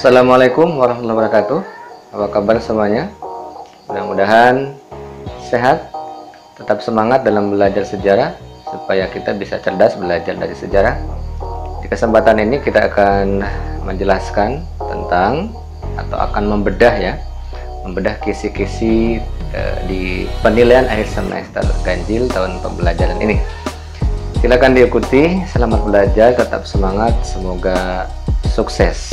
Assalamualaikum warahmatullahi wabarakatuh. Apa kabar semuanya? Mudah-mudahan sehat, tetap semangat dalam belajar sejarah supaya kita bisa cerdas belajar dari sejarah. Di kesempatan ini kita akan menjelaskan tentang atau akan membedah kisi-kisi di penilaian akhir semester ganjil tahun pembelajaran ini. Silakan diikuti, selamat belajar, tetap semangat, semoga sukses.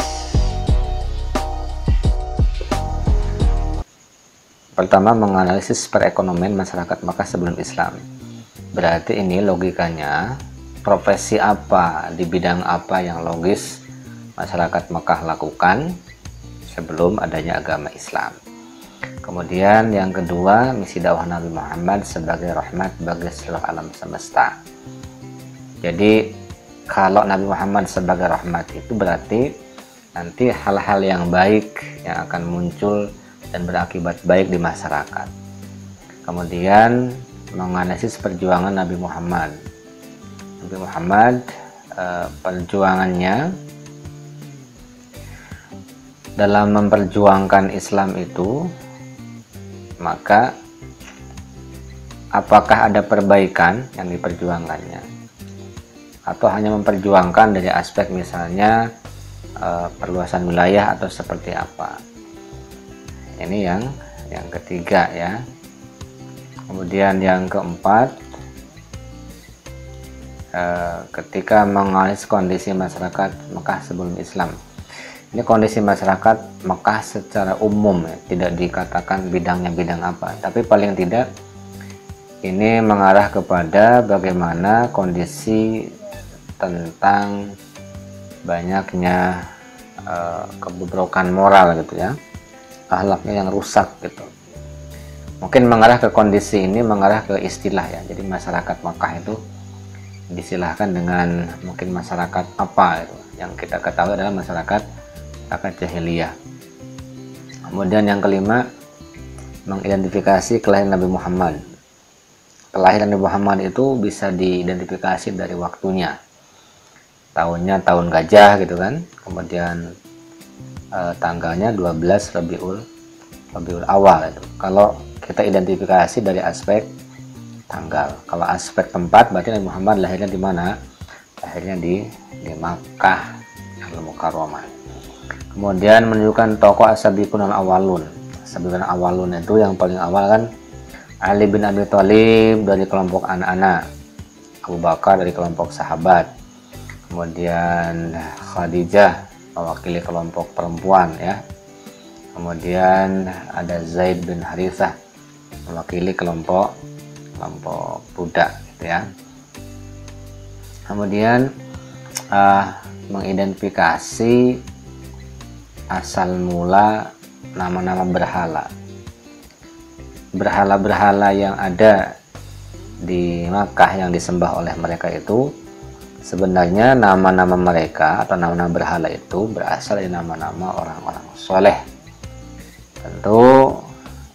Pertama, menganalisis perekonomian masyarakat Makkah sebelum Islam. Berarti ini logikanya, profesi apa di bidang apa yang logis masyarakat Makkah lakukan sebelum adanya agama Islam. Kemudian yang kedua, misi dakwah Nabi Muhammad sebagai rahmat bagi seluruh alam semesta. Jadi kalau Nabi Muhammad sebagai rahmat itu berarti nanti hal-hal yang baik yang akan muncul dan berakibat baik di masyarakat. Kemudian menganalisis perjuangan Nabi Muhammad. Nabi Muhammad perjuangannya dalam memperjuangkan Islam itu, maka apakah ada perbaikan yang diperjuangkannya atau hanya memperjuangkan dari aspek misalnya perluasan wilayah atau seperti apa. Ini yang ketiga ya. Kemudian yang keempat, ketika menganalisis kondisi masyarakat Mekah sebelum Islam. Ini kondisi masyarakat Mekah secara umum ya, tidak dikatakan bidangnya bidang apa, tapi paling tidak ini mengarah kepada bagaimana kondisi tentang banyaknya kebobrokan moral gitu ya, akhlaknya yang rusak gitu. Mungkin mengarah ke kondisi ini, mengarah ke istilah ya. Jadi masyarakat Makkah itu disilahkan dengan mungkin masyarakat apa itu. Yang kita ketahui adalah masyarakat jahiliyah. Kemudian yang kelima, mengidentifikasi kelahiran Nabi Muhammad. Kelahiran Nabi Muhammad itu bisa diidentifikasi dari waktunya. Tahunnya tahun gajah gitu kan. Kemudian tanggalnya 12 Rabiul Awal itu. Kalau kita identifikasi dari aspek tanggal, kalau aspek tempat berarti Nabi Muhammad lahirnya di mana? Lahirnya di Makkah Al-Mukarramah. Kemudian menunjukkan tokoh as-sabiqun al-awwalun. As-sabiqun al-awwalun itu yang paling awal kan Ali bin Abi Thalib dari kelompok anak-anak, Abu Bakar dari kelompok sahabat, kemudian Khadijah mewakili kelompok perempuan ya. Kemudian ada Zaid bin Harithah mewakili kelompok budak gitu ya. Kemudian mengidentifikasi asal mula nama-nama berhala yang ada di Makkah yang disembah oleh mereka itu. Sebenarnya nama-nama mereka atau nama-nama berhala itu berasal dari nama-nama orang-orang soleh. Tentu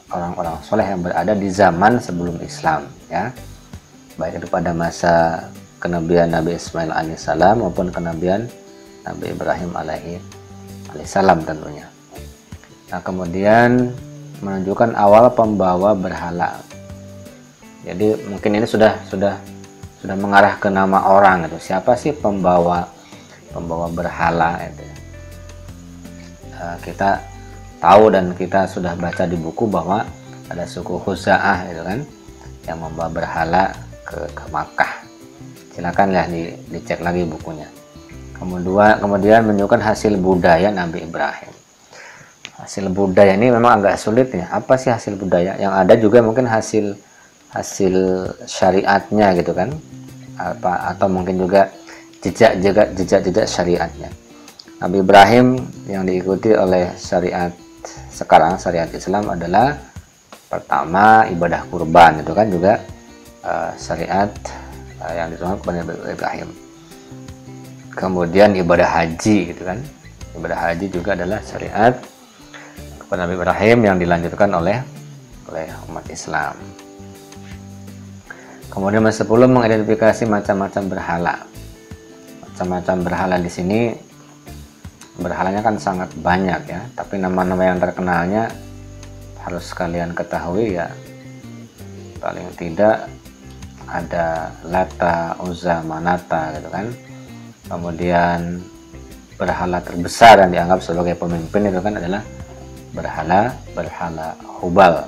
orang-orang soleh yang berada di zaman sebelum Islam ya. Baik itu pada masa kenabian Nabi Ismail alaihissalam maupun kenabian Nabi Ibrahim alaihissalam tentunya. Nah, kemudian menunjukkan awal pembawa berhala. Jadi mungkin ini sudah mengarah ke nama orang itu. Siapa sih pembawa berhala itu? Kita tahu dan kita sudah baca di buku bahwa ada suku Khuza'ah itu kan yang membawa berhala ke Makkah. Silakan ya dicek lagi bukunya. Kemudian menunjukkan hasil budaya Nabi Ibrahim. Hasil budaya ini memang agak sulit ya. Apa sih hasil budaya? Yang ada juga mungkin hasil syariatnya gitu kan, atau mungkin juga jejak syariatnya. Nabi Ibrahim yang diikuti oleh syariat sekarang, syariat Islam adalah pertama ibadah kurban, itu kan juga syariat yang diterapkan kepada Nabi Ibrahim. Kemudian ibadah haji gitu kan, ibadah haji juga adalah syariat kepada Nabi Ibrahim yang dilanjutkan oleh umat Islam. Kemudian yang 10, mengidentifikasi macam-macam berhala. Macam-macam berhala di sini berhalanya kan sangat banyak ya, tapi nama-nama yang terkenalnya harus kalian ketahui ya. Paling tidak ada Lata, Uzza, Manata gitu kan. Kemudian berhala terbesar yang dianggap sebagai pemimpin itu kan adalah berhala Hubal.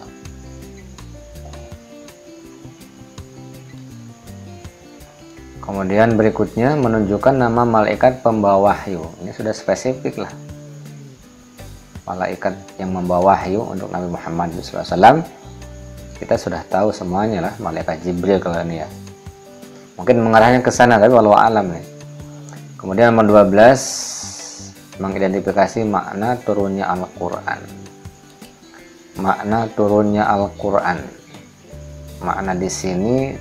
Kemudian berikutnya menunjukkan nama malaikat pembawa wahyu. Ini sudah spesifik lah. Malaikat yang membawa wahyu untuk Nabi Muhammad SAW. Kita sudah tahu semuanya lah, malaikat Jibril kalau ini ya. Mungkin mengarahnya ke sana, tapi walau alam nih. Kemudian nomor 12 mengidentifikasi makna turunnya Al-Quran. Makna turunnya Al-Quran. Makna di sini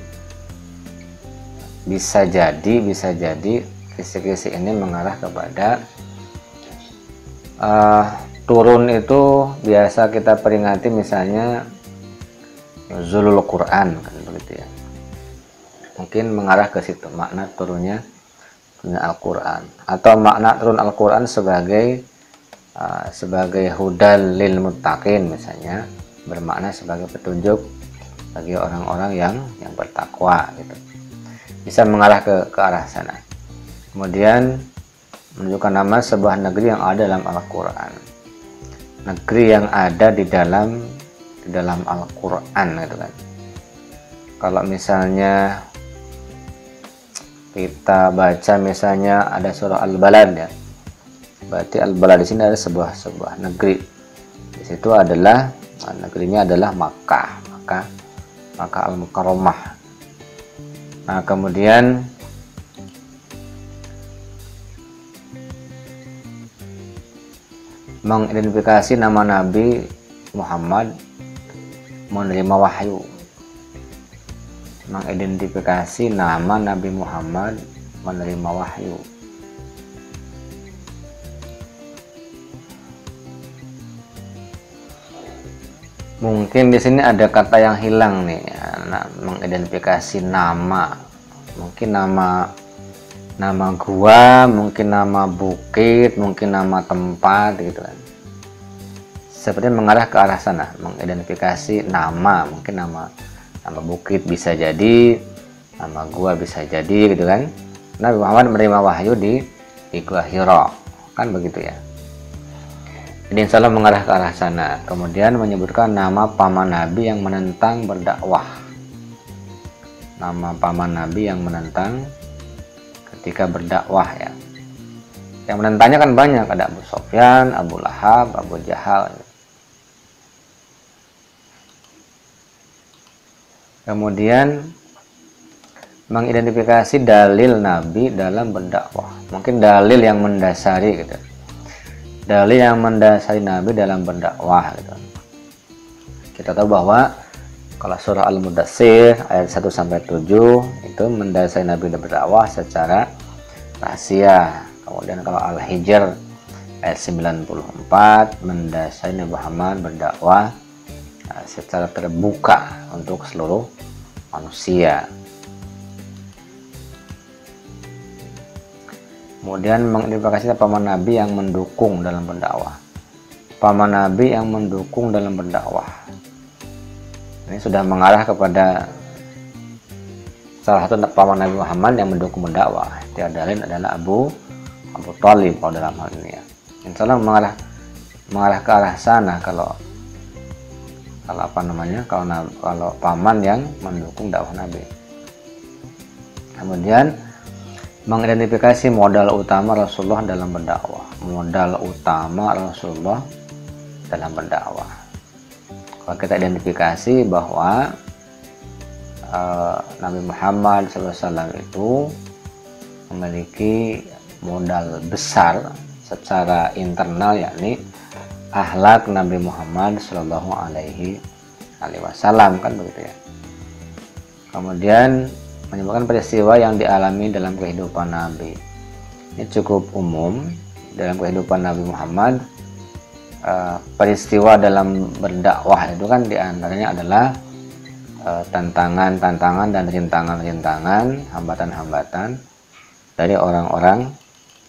bisa jadi kisi-kisi ini mengarah kepada turun itu biasa kita peringati misalnya Nuzulul Quran kan begitu ya. Mungkin mengarah ke situ makna turunnya Al-Quran, atau makna turun Al-Quran sebagai hudal lil muttaqin misalnya, bermakna sebagai petunjuk bagi orang-orang yang bertakwa gitu. Bisa mengarah ke arah sana. Kemudian menunjukkan nama sebuah negeri yang ada dalam Al-Quran. Negeri yang ada di dalam Al-Quran gitu kan. Kalau misalnya kita baca misalnya ada surah Al-Balad ya, berarti Al-Balad di sini ada sebuah negeri. Di situ adalah negerinya adalah Makkah Al-Mukarramah. Nah, kemudian mengidentifikasi nama Nabi Muhammad menerima wahyu. Mengidentifikasi nama Nabi Muhammad menerima wahyu. Mungkin di sini ada kata yang hilang nih, mengidentifikasi nama. Mungkin nama gua, mungkin nama bukit, mungkin nama tempat gitu kan. Seperti mengarah ke arah sana, mengidentifikasi nama, mungkin nama bukit bisa jadi, nama gua bisa jadi gitu kan. Nabi Muhammad menerima wahyu di Gua Hira, kan begitu ya. Jadi insya Allah mengarah ke arah sana. Kemudian menyebutkan nama paman Nabi yang menentang berdakwah. Nama paman Nabi yang menentang ketika berdakwah ya. Yang menentangnya kan banyak, ada Abu Sufyan, Abu Lahab, Abu Jahal. Kemudian mengidentifikasi dalil Nabi dalam berdakwah. Mungkin dalil yang mendasari gitu. Dalil yang mendasari Nabi dalam berdakwah gitu. Kita tahu bahwa kalau surah Al-Mudatsir ayat 1-7 itu mendasari Nabi berdakwah secara rahasia. Kemudian kalau Al-Hijr ayat 94 mendasari Nabi Muhammad berdakwah secara terbuka untuk seluruh manusia. Kemudian mengidentifikasi paman Nabi yang mendukung dalam berdakwah. Paman Nabi yang mendukung dalam berdakwah. Ini sudah mengarah kepada salah satu paman Nabi Muhammad yang mendukung berdakwah. Tiada lain adalah Abu Thalib kalau dalam hal ini ya. Insya Allah mengarah ke arah sana kalau paman yang mendukung dakwah Nabi. Kemudian mengidentifikasi modal utama Rasulullah dalam berdakwah. Modal utama Rasulullah dalam berdakwah. Kalau kita identifikasi bahwa Nabi Muhammad SAW itu memiliki modal besar secara internal, yakni akhlak Nabi Muhammad Shallallahu Alaihi Wasallam, kan begitu ya. Kemudian menyebabkan peristiwa yang dialami dalam kehidupan Nabi. Ini cukup umum dalam kehidupan Nabi Muhammad. Peristiwa dalam berdakwah itu kan diantaranya adalah tantangan-tantangan dan rintangan-rintangan, hambatan-hambatan dari orang-orang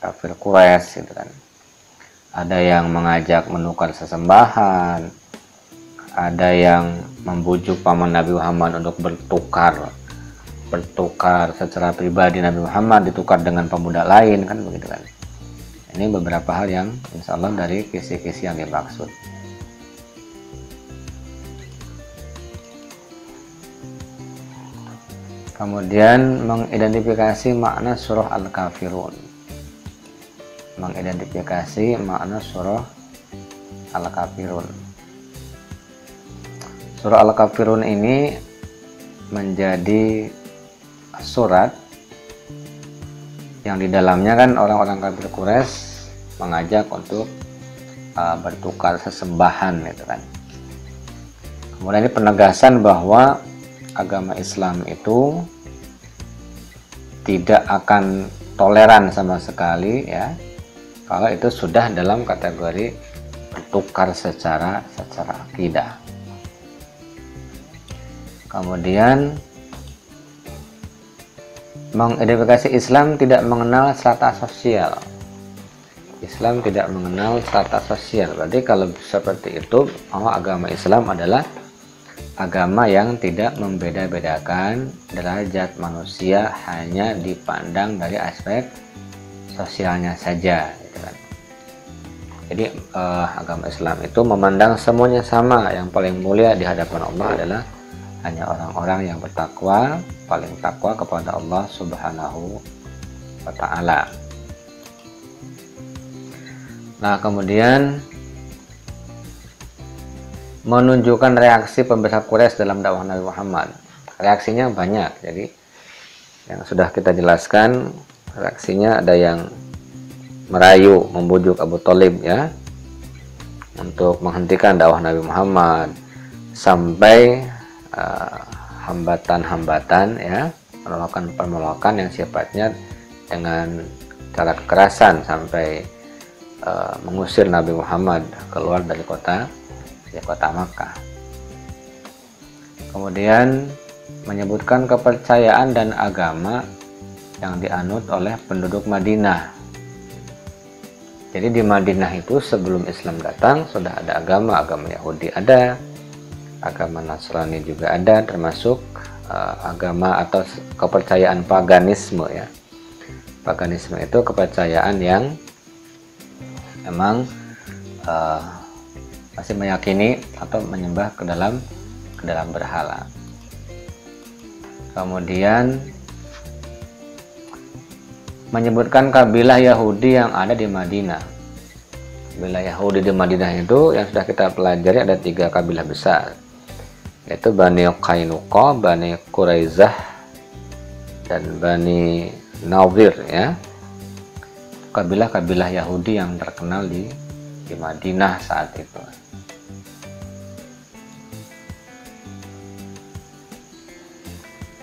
kafir Quraisy gitu kan. ada yang mengajak menukar sesembahan, ada yang membujuk paman Nabi Muhammad untuk bertukar secara pribadi Nabi Muhammad ditukar dengan pemuda lain, kan begitu kan. Ini beberapa hal yang insya Allah dari kisi-kisi yang dimaksud. Kemudian mengidentifikasi makna surah Al-Kafirun. Mengidentifikasi makna surah Al-Kafirun. Surah Al-Kafirun ini menjadi surat yang di dalamnya kan orang-orang kafir Quraisy mengajak untuk bertukar sesembahan gitu kan. Kemudian ini penegasan bahwa agama Islam itu tidak akan toleran sama sekali ya kalau itu sudah dalam kategori bertukar secara akidah. Kemudian mengidentifikasi Islam tidak mengenal strata sosial. Islam tidak mengenal strata sosial. Berarti kalau seperti itu, bahwa agama Islam adalah agama yang tidak membeda-bedakan derajat manusia, hanya dipandang dari aspek sosialnya saja gitu kan. Jadi agama Islam itu memandang semuanya sama. Yang paling mulia di hadapan Allah adalah hanya orang-orang yang bertakwa, paling takwa kepada Allah Subhanahu wa Ta'ala. Nah, kemudian menunjukkan reaksi pembesar Quraisy dalam dakwah Nabi Muhammad. Reaksinya banyak. Jadi yang sudah kita jelaskan, reaksinya ada yang merayu, membujuk Abu Thalib ya untuk menghentikan dakwah Nabi Muhammad, sampai hambatan-hambatan ya, penolakan yang sifatnya dengan cara kekerasan sampai mengusir Nabi Muhammad keluar dari kota Makkah. Kemudian menyebutkan kepercayaan dan agama yang dianut oleh penduduk Madinah. Jadi di Madinah itu sebelum Islam datang sudah ada agama Yahudi ada, agama Nasrani juga ada, termasuk agama atau kepercayaan paganisme ya. Paganisme itu kepercayaan yang memang masih meyakini atau menyembah ke dalam berhala. Kemudian menyebutkan kabilah Yahudi yang ada di Madinah. Kabilah Yahudi di Madinah itu yang sudah kita pelajari ada 3 kabilah besar, yaitu Bani Qainuqa, Bani Quraizah, dan Bani Nadir ya. Kabilah-kabilah Yahudi yang terkenal di Madinah saat itu.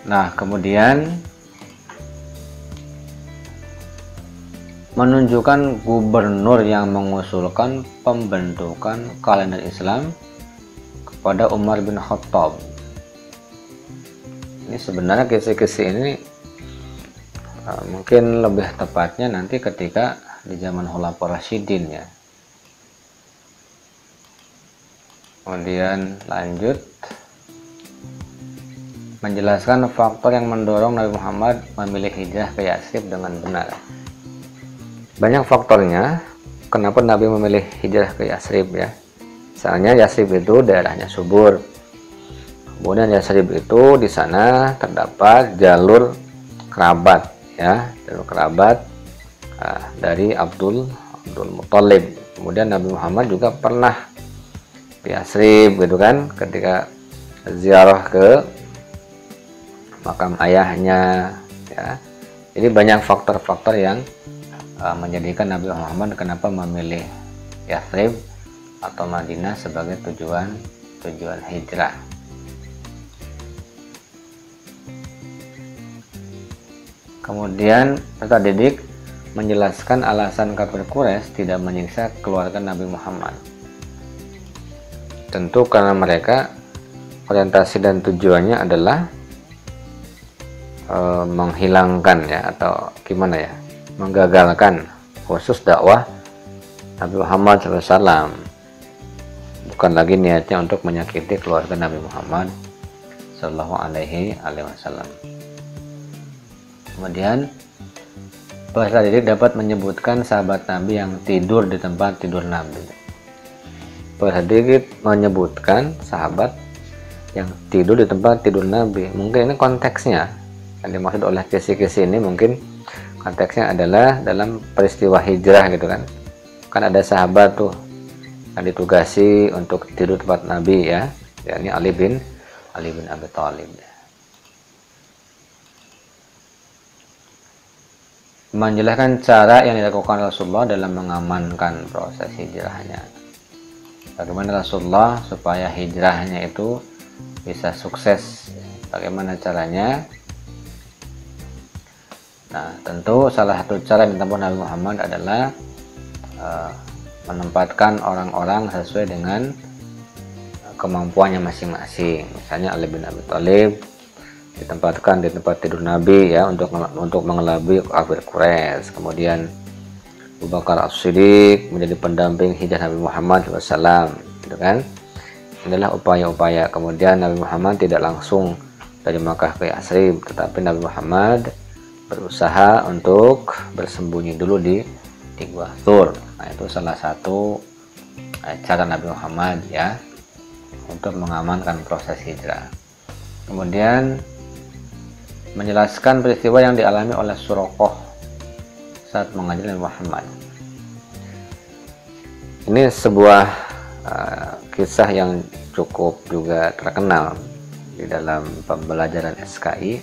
Nah, kemudian menunjukkan gubernur yang mengusulkan pembentukan kalender Islam kepada Umar bin Khattab. Ini sebenarnya kisi-kisi ini mungkin lebih tepatnya nanti ketika di zaman Khulafaur Rasyidin ya. Kemudian lanjut menjelaskan faktor yang mendorong Nabi Muhammad memilih hijrah ke Yatsrib dengan benar. Banyak faktornya kenapa Nabi memilih hijrah ke Yatsrib ya. Misalnya Yatsrib itu daerahnya subur. Kemudian Yatsrib itu di sana terdapat jalur kerabat ya, jalur kerabat dari Abdul Muthalib. Kemudian Nabi Muhammad juga pernah di Yatsrib gitu kan, ketika ziarah ke makam ayahnya ya. Jadi banyak faktor-faktor yang menjadikan Nabi Muhammad kenapa memilih Yatsrib atau Madinah sebagai tujuan hijrah. Kemudian peserta didik menjelaskan alasan kafir Quraisy tidak menyiksa keluarga Nabi Muhammad. Tentu karena mereka orientasi dan tujuannya adalah menghilangkan ya, atau gimana ya, menggagalkan khusus dakwah Nabi Muhammad SAW, bukan lagi niatnya untuk menyakiti keluarga Nabi Muhammad Shallallahu Alaihi Wasallam. Kemudian peserta didik dapat menyebutkan sahabat Nabi yang tidur di tempat tidur Nabi. Peserta didik menyebutkan sahabat yang tidur di tempat tidur Nabi. Mungkin ini konteksnya yang dimaksud oleh kisi-kisi ini, mungkin konteksnya adalah dalam peristiwa hijrah gitu kan. Kan ada sahabat tuh yang ditugasi untuk tidur tempat Nabi ya, yakni Ali bin Abi Thalib. Menjelaskan cara yang dilakukan Rasulullah dalam mengamankan proses hijrahnya. Bagaimana Rasulullah supaya hijrahnya itu bisa sukses, bagaimana caranya? Nah, tentu salah satu cara yang ditempuh Nabi Muhammad adalah menempatkan orang-orang sesuai dengan kemampuannya masing-masing. Misalnya Ali bin Abi Thalib ditempatkan di tempat tidur Nabi ya, untuk mengelabui kafir Quraisy. Kemudian Abu Bakar As-Siddiq menjadi pendamping hijrah Nabi Muhammad SAW, gitu kan? Inilah upaya-upaya. Kemudian Nabi Muhammad tidak langsung dari Makkah ke Yathrib, tetapi Nabi Muhammad berusaha untuk bersembunyi dulu di Gua Thur. Nah, itu salah satu cara Nabi Muhammad ya untuk mengamankan proses hijrah. Kemudian menjelaskan peristiwa yang dialami oleh Suraqah saat mengajar Nabi Muhammad. Ini sebuah kisah yang cukup juga terkenal di dalam pembelajaran SKI.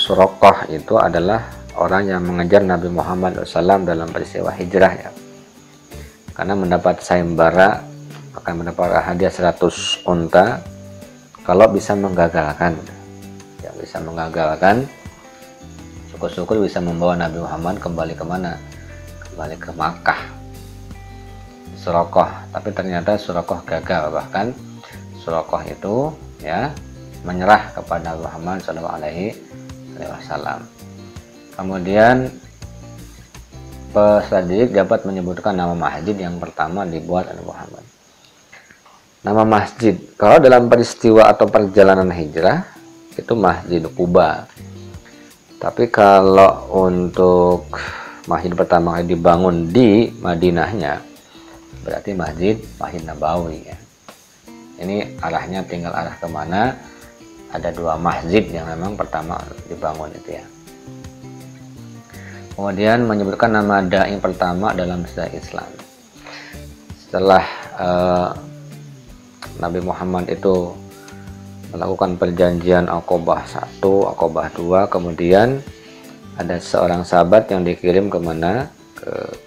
Suraqah itu adalah orang yang mengejar Nabi Muhammad SAW dalam peristiwa hijrah ya, karena mendapat sayembara akan mendapat hadiah 100 unta kalau bisa menggagalkan ya, bisa menggagalkan, syukur-syukur bisa membawa Nabi Muhammad kembali kemana, kembali ke Makkah. Suraqah, tapi ternyata Suraqah gagal, bahkan Suraqah itu ya menyerah kepada Nabi Muhammad SAW. Kemudian peserta didik dapat menyebutkan nama masjid yang pertama dibuat oleh Muhammad. Nama masjid, kalau dalam peristiwa atau perjalanan hijrah itu Masjid Quba. Tapi kalau untuk masjid pertama kali dibangun di Madinahnya, berarti Masjid Nabawi ya. Ini arahnya tinggal arah kemana? Ada dua masjid yang memang pertama dibangun itu ya. Kemudian menyebutkan nama dai pertama dalam sejarah Islam. Setelah Nabi Muhammad itu melakukan perjanjian Aqabah 1, Aqabah 2, kemudian ada seorang sahabat yang dikirim kemana? Ke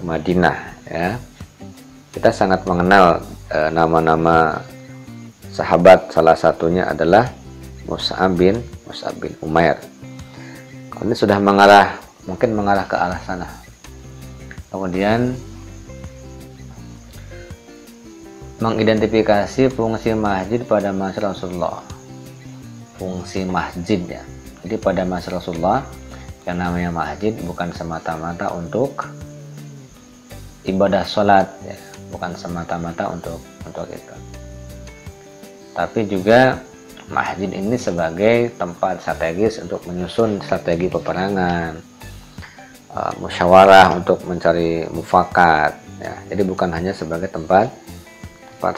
Madinah ya. Kita sangat mengenal nama-nama sahabat, salah satunya adalah Mus'ab bin Umair. Ini sudah mungkin mengarah ke arah sana. Kemudian mengidentifikasi fungsi masjid pada masa Rasulullah. Fungsi masjid ya. Jadi pada masa Rasulullah yang namanya masjid bukan semata-mata untuk ibadah sholat ya, bukan semata-mata untuk itu. Tapi juga masjid ini sebagai tempat strategis untuk menyusun strategi peperangan, musyawarah untuk mencari mufakat ya. Jadi bukan hanya sebagai tempat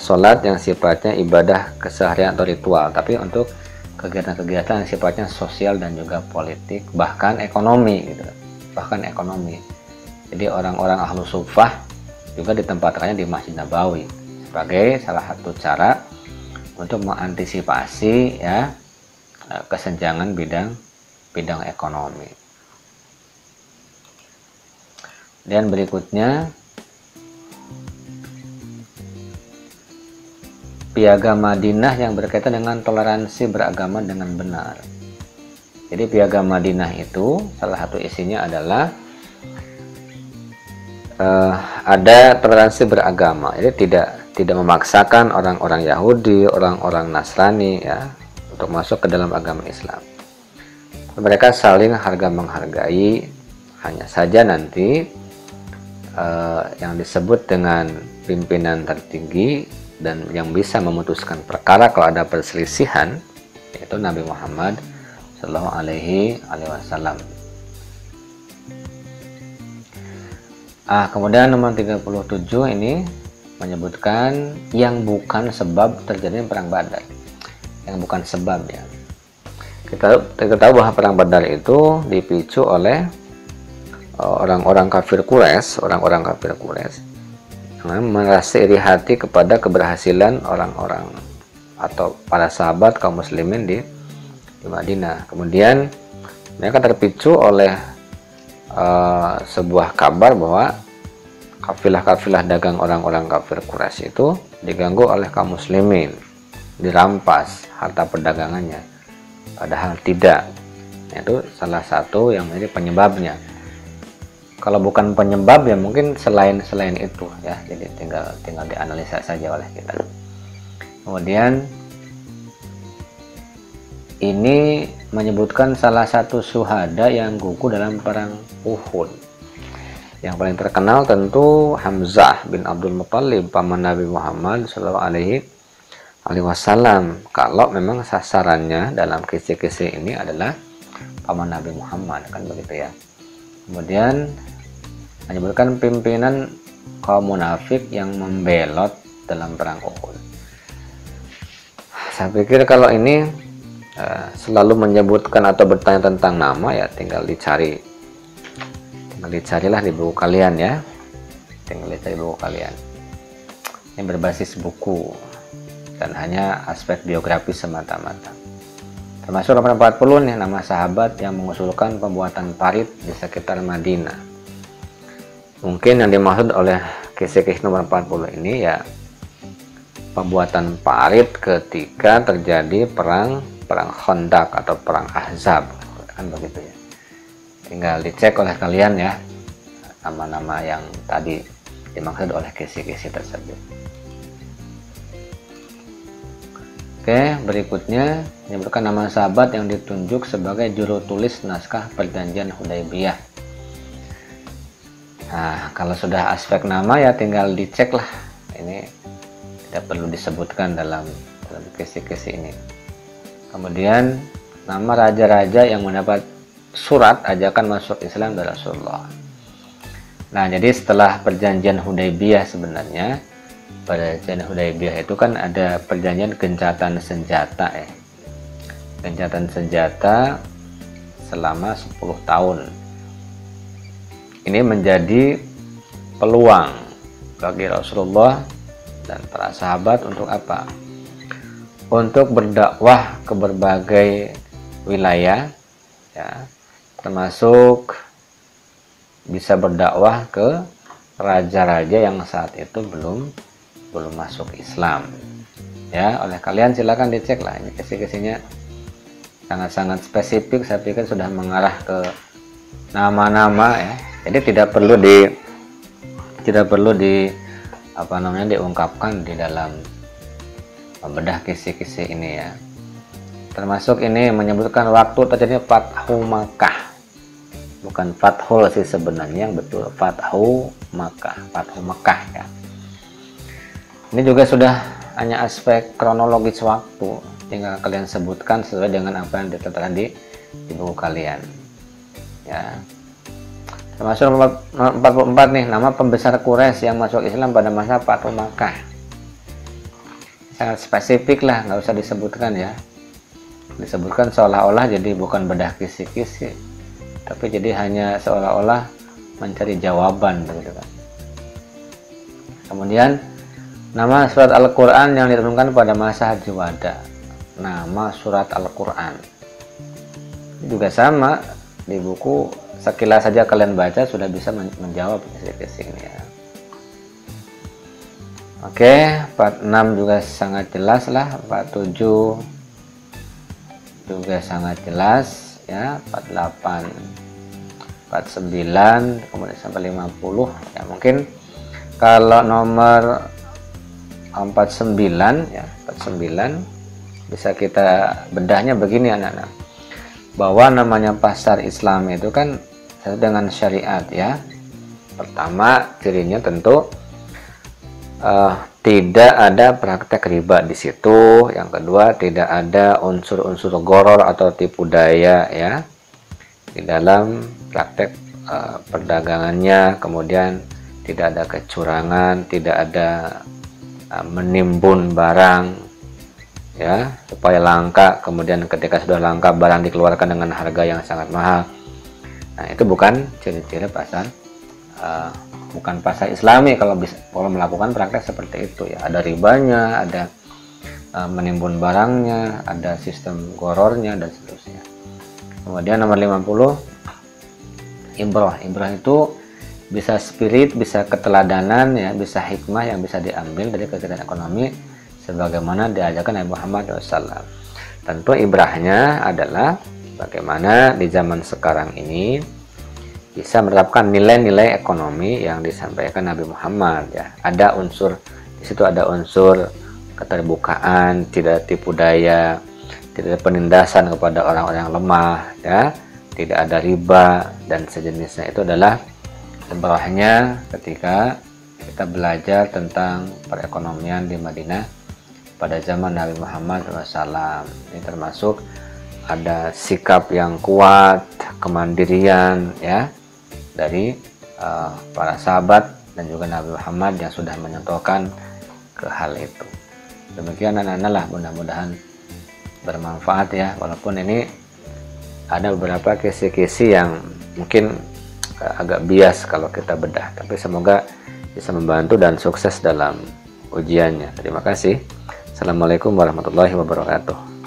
sholat yang sifatnya ibadah keseharian atau ritual, tapi untuk kegiatan-kegiatan yang sifatnya sosial dan juga politik, bahkan ekonomi gitu. Bahkan ekonomi. Jadi orang-orang ahlu sufah juga ditempatkannya di Masjid Nabawi sebagai salah satu cara untuk mengantisipasi ya kesenjangan bidang ekonomi. Dan berikutnya piagam Madinah yang berkaitan dengan toleransi beragama dengan benar. Jadi piagam Madinah itu salah satu isinya adalah ada toleransi beragama. Jadi tidak memaksakan orang-orang Yahudi, orang-orang Nasrani ya untuk masuk ke dalam agama Islam. Mereka saling harga menghargai, hanya saja nanti yang disebut dengan pimpinan tertinggi dan yang bisa memutuskan perkara kalau ada perselisihan, yaitu Nabi Muhammad Shallallahu Alaihi Wasallam. Kemudian nomor 37 ini menyebutkan yang bukan sebab terjadinya perang Badar. Yang bukan sebab, ya. Kita tahu bahwa perang Badar itu dipicu oleh orang-orang kafir Quraisy, merasa iri hati kepada keberhasilan orang-orang atau para sahabat kaum muslimin di Madinah. Kemudian mereka terpicu oleh sebuah kabar bahwa kafilah-kafilah dagang orang-orang kafir Quraisy itu diganggu oleh kaum muslimin, dirampas harta perdagangannya, padahal tidak. Itu salah satu yang menjadi penyebabnya. Kalau bukan penyebab, ya mungkin selain itu, ya. Jadi tinggal dianalisa saja oleh kita. Kemudian ini menyebutkan salah satu syuhada yang gugur dalam perang Uhud. Yang paling terkenal tentu Hamzah bin Abdul Muthalib, paman Nabi Muhammad Shallallahu Alaihi Wasallam. Kalau memang sasarannya dalam kisah-kisah ini adalah paman Nabi Muhammad, kan begitu, ya. Kemudian menyebutkan pimpinan kaum munafik yang membelot dalam perang Uhud. Saya pikir kalau ini selalu menyebutkan atau bertanya tentang nama, ya tinggal dicarilah di buku kalian, ya. Tinggal dicari buku kalian. Ini berbasis buku dan hanya aspek biografis semata-mata. Termasuk nomor 40 nih, nama sahabat yang mengusulkan pembuatan parit di sekitar Madinah. Mungkin yang dimaksud oleh kisah-kisah nomor 40 ini, ya, pembuatan parit ketika terjadi perang Khandaq atau perang Ahzab, kan begitu, ya. Tinggal dicek oleh kalian, ya, nama-nama yang tadi dimaksud oleh kisah-kisah tersebut. Oke, berikutnya menyebutkan nama sahabat yang ditunjuk sebagai juru tulis naskah perjanjian Hudaybiyah. Nah, kalau sudah aspek nama, ya tinggal dicek lah. Ini tidak perlu disebutkan dalam kisah-kisah ini. Kemudian nama raja-raja yang mendapat surat ajakan masuk Islam dari Rasulullah. Nah, jadi setelah perjanjian Hudaybiyah, sebenarnya perjanjian Hudaybiyah itu kan ada perjanjian gencatan senjata, ya. Gencatan senjata selama 10 tahun. Ini menjadi peluang bagi Rasulullah dan para sahabat untuk apa? Untuk berdakwah ke berbagai wilayah, ya, termasuk bisa berdakwah ke raja-raja yang saat itu belum masuk Islam, ya. Oleh kalian silakan dicek lah, ini kisah-kisahnya sangat-sangat spesifik. Saya pikir sudah mengarah ke nama-nama, ya. Jadi tidak perlu diungkapkan di dalam membedah kisah-kisah ini, ya. Termasuk ini menyebutkan waktu terjadinya Fathu Makkah, bukan Fathul sih sebenarnya, yang betul Fathu Makkah, ya. Ini juga sudah hanya aspek kronologis waktu, tinggal kalian sebutkan sesuai dengan apa yang tertera di buku kalian, ya. Termasuk nomor 44 nih, nama pembesar Quraisy yang masuk Islam pada masa Fathu Makkah. Sangat spesifik lah, nggak usah disebutkan, ya. Disebutkan seolah-olah jadi bukan bedah kisi-kisi, tapi jadi hanya seolah-olah mencari jawaban, begitu kan. Kemudian nama surat Al-Quran yang diturunkan pada masa Haji Wada. Nama surat Al-Quran juga sama di buku, sekilas saja kalian baca sudah bisa menjawab kisi-kisi ini, ya. Oke, 46 juga sangat jelas lah, 47 juga sangat jelas, ya, 48, 49, kemudian sampai 50, ya. Mungkin kalau nomor 49, ya, 49 bisa kita bedahnya begini, anak-anak, bahwa namanya pasar Islam itu kan dengan syariat, ya. Pertama, cirinya tentu tidak ada praktek riba di situ. Yang kedua, tidak ada unsur-unsur gharar atau tipu daya ya di dalam praktek perdagangannya. Kemudian tidak ada kecurangan, tidak ada menimbun barang ya supaya langka, kemudian ketika sudah langka barang dikeluarkan dengan harga yang sangat mahal. Nah, itu bukan ciri-ciri pasar bukan pasar Islami kalau melakukan praktek seperti itu ya. Ada ribanya, ada menimbun barangnya, ada sistem gorornya dan seterusnya. Kemudian nomor 50, ibrah. Ibrah itu bisa spirit, bisa keteladanan ya, bisa hikmah yang bisa diambil dari kegiatan ekonomi sebagaimana diajarkan Nabi Muhammad SAW. Tentu ibrahnya adalah bagaimana di zaman sekarang ini bisa menerapkan nilai-nilai ekonomi yang disampaikan Nabi Muhammad ya. Ada unsur di situ, ada unsur keterbukaan, tidak tipu daya, tidak ada penindasan kepada orang-orang lemah ya, tidak ada riba dan sejenisnya. Itu adalah ibrahnya ketika kita belajar tentang perekonomian di Madinah pada zaman Nabi Muhammad SAW. Ini termasuk ada sikap yang kuat, kemandirian ya dari para sahabat dan juga Nabi Muhammad yang sudah menyentuhkan ke hal itu. Demikian anak-anak lah, mudah-mudahan bermanfaat ya, walaupun ini ada beberapa kisi-kisi yang mungkin agak bias kalau kita bedah, tapi semoga bisa membantu dan sukses dalam ujiannya. Terima kasih. Assalamualaikum warahmatullahi wabarakatuh.